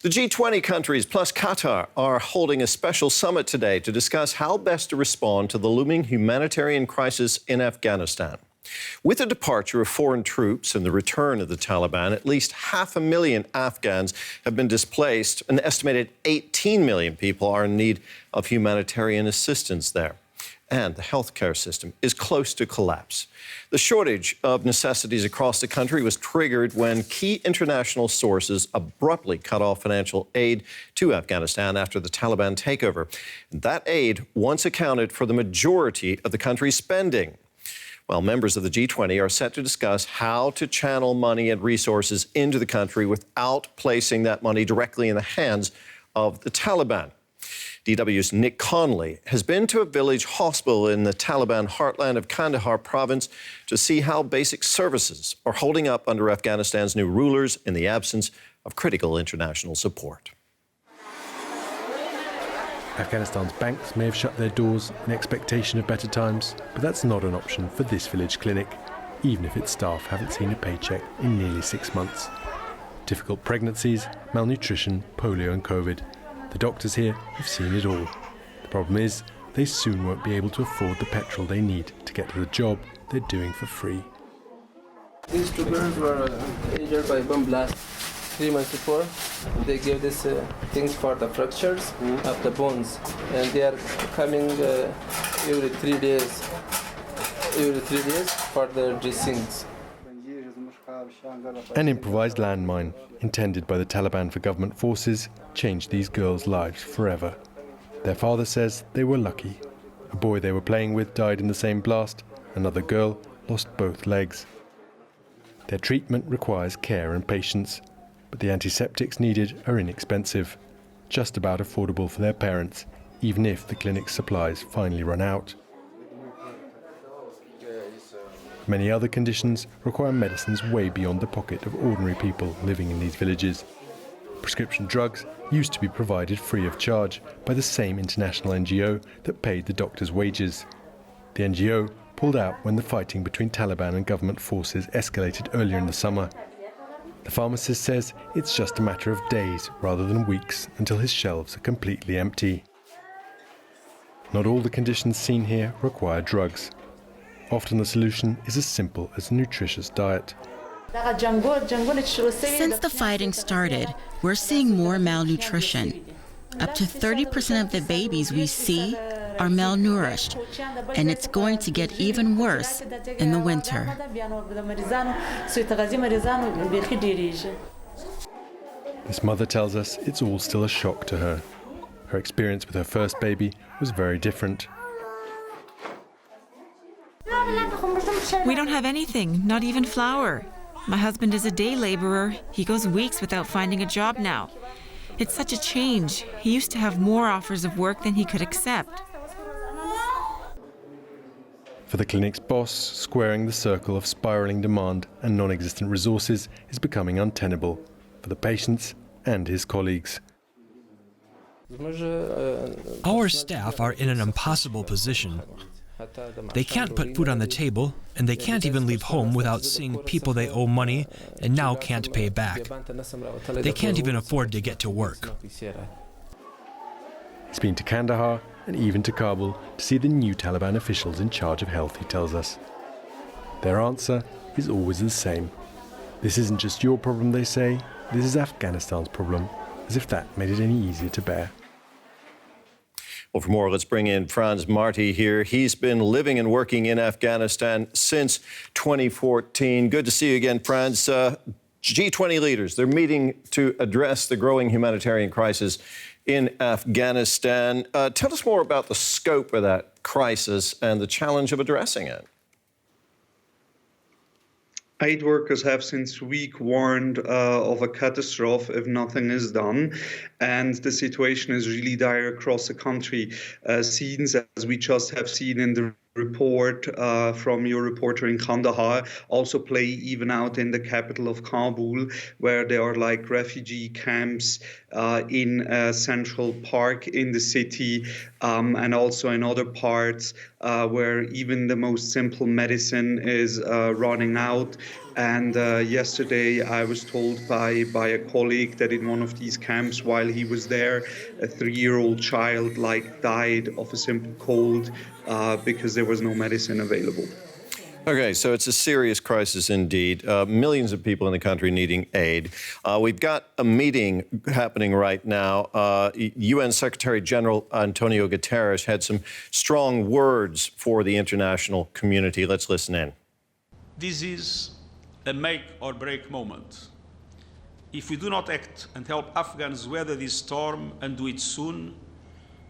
The G20 countries plus Qatar are holding a special summit today to discuss how best to respond to the looming humanitarian crisis in Afghanistan. With the departure of foreign troops and the return of the Taliban, at least 500,000 Afghans have been displaced. An estimated 18 million people are in need of humanitarian assistance there. And the healthcare system is close to collapse. The shortage of necessities across the country was triggered when key international sources abruptly cut off financial aid to Afghanistan after the Taliban takeover. That aid once accounted for the majority of the country's spending. Well, members of the G20 are set to discuss how to channel money and resources into the country without placing that money directly in the hands of the Taliban. DW's Nick Conley has been to a village hospital in the Taliban heartland of Kandahar province to see how basic services are holding up under Afghanistan's new rulers in the absence of critical international support. Afghanistan's banks may have shut their doors in expectation of better times, but that's not an option for this village clinic, even if its staff haven't seen a paycheck in nearly 6 months. Difficult pregnancies, malnutrition, polio and COVID. The doctors here have seen it all. The problem is, they soon won't be able to afford the petrol they need to get to the job they're doing for free. These two girls were injured by bomb blast 3 months before. They gave this things for the fractures of the bones, and they are coming every 3 days. Every 3 days for their dressings. An improvised landmine, intended by the Taliban for government forces, changed these girls' lives forever. Their father says they were lucky. A boy they were playing with died in the same blast. Another girl lost both legs. Their treatment requires care and patience, but the antiseptics needed are inexpensive, just about affordable for their parents, even if the clinic's supplies finally run out. Many other conditions require medicines way beyond the pocket of ordinary people living in these villages. Prescription drugs used to be provided free of charge by the same international NGO that paid the doctors' wages. The NGO pulled out when the fighting between Taliban and government forces escalated earlier in the summer. The pharmacist says it's just a matter of days rather than weeks until his shelves are completely empty. Not all the conditions seen here require drugs. Often the solution is as simple as a nutritious diet. Since the fighting started, we're seeing more malnutrition. Up to 30% of the babies we see are malnourished, and it's going to get even worse in the winter. This mother tells us it's all still a shock to her. Her experience with her first baby was very different. We don't have anything, not even flour. My husband is a day laborer. He goes weeks without finding a job now. It's such a change. He used to have more offers of work than he could accept. For the clinic's boss, squaring the circle of spiraling demand and non-existent resources is becoming untenable for the patients and his colleagues. Our staff are in an impossible position. They can't put food on the table, and they can't even leave home without seeing people they owe money and now can't pay back. They can't even afford to get to work. He's been to Kandahar and even to Kabul to see the new Taliban officials in charge of health, he tells us. Their answer is always the same. This isn't just your problem, they say. This is Afghanistan's problem, as if that made it any easier to bear. Well, for more, let's bring in Franz Marti here. He's been living and working in Afghanistan since 2014. Good to see you again, Franz. G20 leaders, they're meeting to address the growing humanitarian crisis in Afghanistan. Tell us more about the scope of that crisis and the challenge of addressing it. Aid workers have since week warned of a catastrophe if nothing is done, and the situation is really dire across the country. Scenes, as we just have seen in the report from your reporter in Kandahar, also play even out in the capital of Kabul, where there are like refugee camps in Central Park in the city, and also in other parts where even the most simple medicine is running out. And yesterday I was told by a colleague that in one of these camps, while he was there, a 3-year-old child died of a simple cold because there was no medicine available. Okay, so it's a serious crisis indeed. Millions of people in the country needing aid. We've got a meeting happening right now. UN Secretary General Antonio Guterres had some strong words for the international community. Let's listen in. This is a make or break moment. If we do not act and help Afghans weather this storm and do it soon,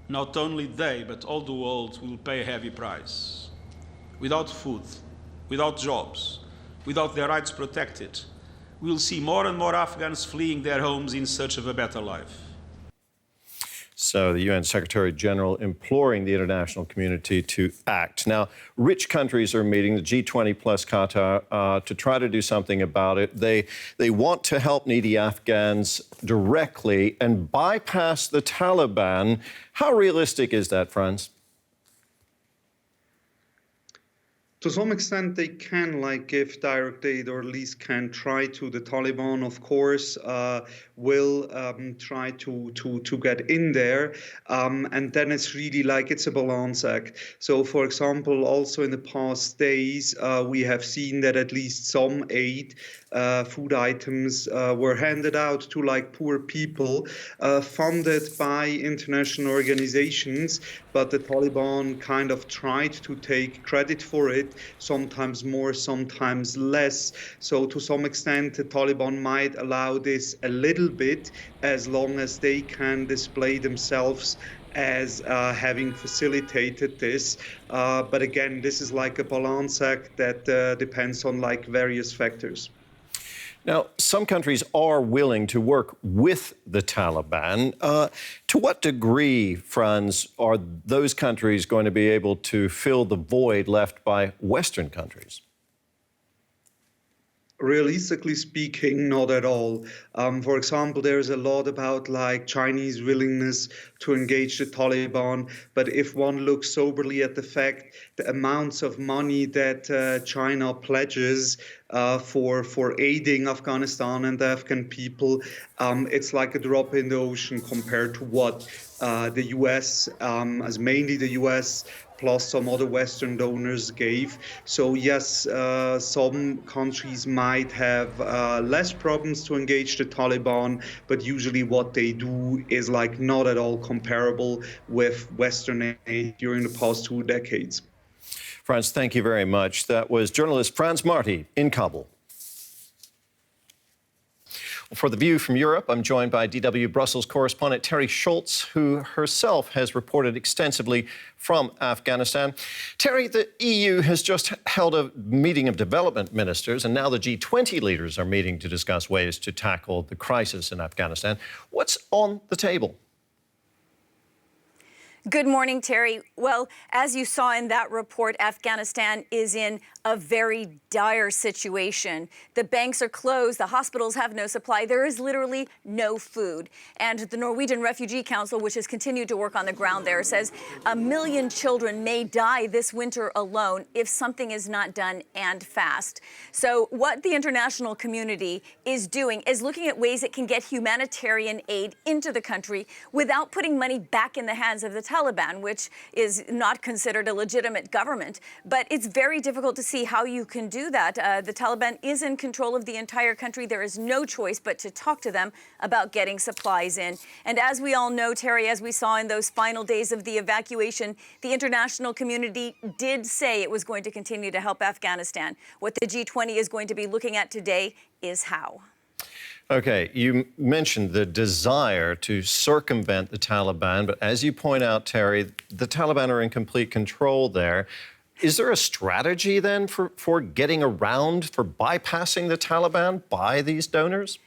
not only they, but all the world will pay a heavy price. Without food, without jobs, without their rights protected, we will see more and more Afghans fleeing their homes in search of a better life. So the UN Secretary General imploring the international community to act. Now, rich countries are meeting, the G20 plus Qatar, to try to do something about it. They want to help needy Afghans directly and bypass the Taliban. How realistic is that, Franz? To some extent, they can give direct aid, or at least can try to. The Taliban, of course, will try to get in there, and then it's really it's a balance act. So, for example, also in the past days, we have seen that at least some aid, food items, were handed out to poor people, funded by international organizations, but the Taliban kind of tried to take credit for it, sometimes more, sometimes less. So to some extent, the Taliban might allow this a little bit, as long as they can display themselves as having facilitated this. But again, this is a balance act that depends on various factors. Now, some countries are willing to work with the Taliban. To what degree, Franz, are those countries going to be able to fill the void left by Western countries? Realistically speaking, not at all. For example, there's a lot about Chinese willingness to engage the Taliban. But if one looks soberly at the fact, the amounts of money that China pledges for aiding Afghanistan and the Afghan people, it's like a drop in the ocean compared to what the U.S., as mainly the U.S., plus some other Western donors gave. So yes, some countries might have less problems to engage the Taliban, but usually what they do is not at all comparable with Western aid during the past 2 decades. Franz, thank you very much. That was journalist Franz Marti in Kabul. For The View from Europe, I'm joined by DW Brussels correspondent Terry Schultz, who herself has reported extensively from Afghanistan. Terry, the EU has just held a meeting of development ministers, and now the G20 leaders are meeting to discuss ways to tackle the crisis in Afghanistan. What's on the table? Good morning, Terry. Well, as you saw in that report, Afghanistan is in a very dire situation. The banks are closed, the hospitals have no supply, there is literally no food. And the Norwegian Refugee Council, which has continued to work on the ground there, says 1 million children may die this winter alone if something is not done and fast. So what the international community is doing is looking at ways it can get humanitarian aid into the country without putting money back in the hands of the Taliban, which is not considered a legitimate government. But it's very difficult to see how you can do that. The Taliban is in control of the entire country. There is no choice but to talk to them about getting supplies in. And as we all know, Terry, as we saw in those final days of the evacuation, the international community did say it was going to continue to help Afghanistan. What the G20 is going to be looking at today is how. Okay, you mentioned the desire to circumvent the Taliban, but as you point out, Terry, the Taliban are in complete control there. Is there a strategy then for getting around, for bypassing the Taliban by these donors?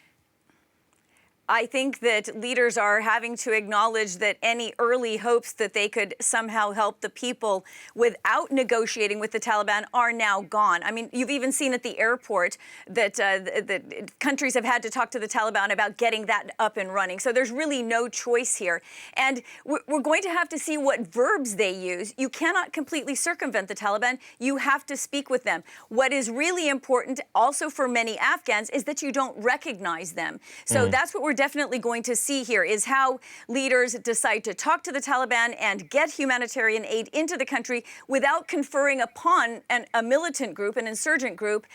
I think that leaders are having to acknowledge that any early hopes that they could somehow help the people without negotiating with the Taliban are now gone. I mean, you've even seen at the airport that that countries have had to talk to the Taliban about getting that up and running. So there's really no choice here. And we're going to have to see what verbs they use. You cannot completely circumvent the Taliban. You have to speak with them. What is really important also for many Afghans is that you don't recognize them. So that's what we're definitely going to see here, is how leaders decide to talk to the Taliban and get humanitarian aid into the country without conferring upon a militant group, an insurgent group,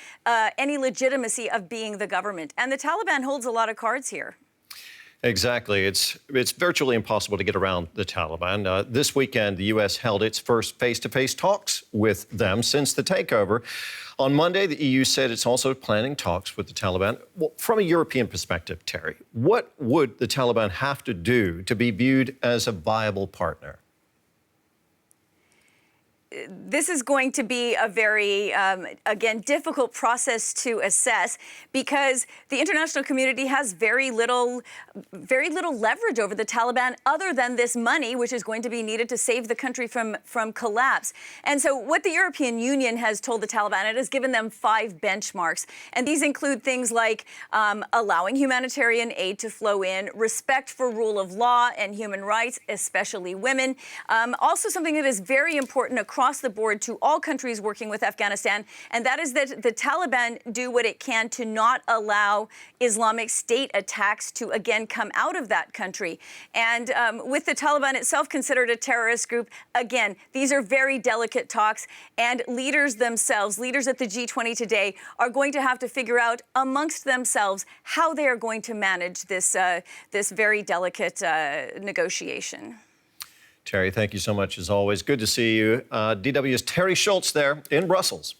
any legitimacy of being the government. And the Taliban holds a lot of cards here. Exactly. It's virtually impossible to get around the Taliban. This weekend, the U.S. held its first face-to-face talks with them since the takeover. On Monday, the EU said it's also planning talks with the Taliban. Well, from a European perspective, Terry, what would the Taliban have to do to be viewed as a viable partner? This is going to be a very, again, difficult process to assess because the international community has very little leverage over the Taliban other than this money, which is going to be needed to save the country from collapse. And so what the European Union has told the Taliban, it has given them 5 benchmarks. And these include things like allowing humanitarian aid to flow in, respect for rule of law and human rights, especially women. Also something that is very important across the board to all countries working with Afghanistan, and that is that the Taliban do what it can to not allow Islamic State attacks to again come out of that country. And with the Taliban itself considered a terrorist group, again, these are very delicate talks, and leaders themselves, leaders at the G20 today, are going to have to figure out amongst themselves how they are going to manage this, this very delicate negotiation. Terry, thank you so much as always. Good to see you. DW's Terry Schultz there in Brussels.